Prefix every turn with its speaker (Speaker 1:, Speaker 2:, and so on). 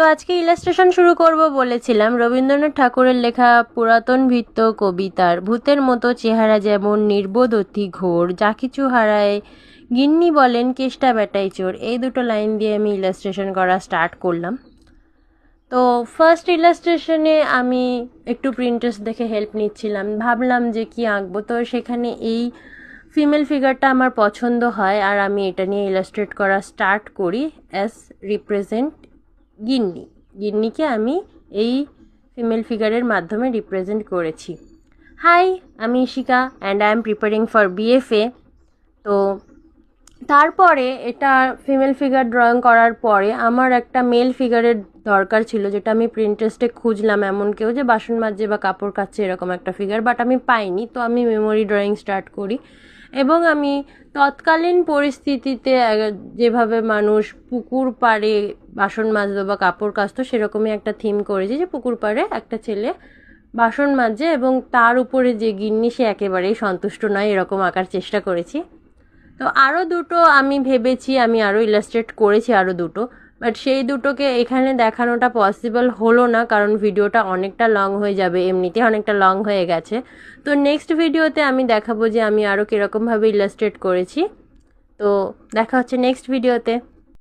Speaker 1: তো আজকে ইলাস্ট্রেশন শুরু করব বলেছিলাম রবীন্দ্রনাথ ঠাকুরের লেখা পুরাতন ভৃত্য কবিতার ভূতের মতো চেহারা যেমন নির্বোধ অতি ঘোর, যা কিছু হারায় গিন্নি বলেন কেষ্টা বেটাই চোর, এই দুটো লাইন দিয়ে আমি ইলাস্ট্রেশন করা স্টার্ট করলাম। তো ফার্স্ট ইলাস্ট্রেশনে আমি একটু প্রিন্টার্স দেখে হেল্প নিচ্ছিলাম, ভাবলাম যে কি আঁকবো। তো সেখানে এই ফিমেল ফিগারটা আমার পছন্দ হয় আর আমি এটা নিয়ে ইলাস্ট্রেট করা স্টার্ট করি অ্যাজ রিপ্রেজেন্ট গিন্নি। গিন্নিকে আমি এই ফিমেল ফিগারের মাধ্যমে রিপ্রেজেন্ট করেছি। হাই, আমি Ishika and I am preparing for BFA. তো তারপরে এটা ফিমেল ফিগার ড্রয়িং করার পরে আমার একটা মেল ফিগারের দরকার ছিল, যেটা আমি প্রিন্টারেস্টে খুঁজলাম এমন কেউ যে বাসন মাজছে বা কাপড় কাচ্ছে এরকম একটা ফিগার, বাট আমি পাইনি। তো আমি মেমোরি ড্রয়িং স্টার্ট করি এবং আমি তৎকালীন পরিস্থিতিতে যেভাবে মানুষ পুকুর পাড়ে বাসন মাজতো বা কাপড় কাচতো সেরকমই একটা থিম করেছি, যে পুকুর পাড়ে একটা ছেলে বাসন মাজছে এবং তার উপরে যে গিন্নি সে একেবারেই সন্তুষ্ট নয়, এরকম আঁকার চেষ্টা করেছি। তো আরও দুটো আমি ভেবেছি, আমি আরও ইলাস্ট্রেট করেছি আরও দুটো, বাট সেই দুটোকে এখানে দেখানোটা পসিবল হলো না, কারণ ভিডিওটা অনেকটা লং হয়ে যাবে, এমনিতে অনেকটা লং হয়ে গেছে। তো নেক্সট ভিডিওতে আমি দেখাবো যে আমি আরও কীরকমভাবে ইলাস্ট্রেট করেছি। তো দেখা হচ্ছে নেক্সট ভিডিওতে।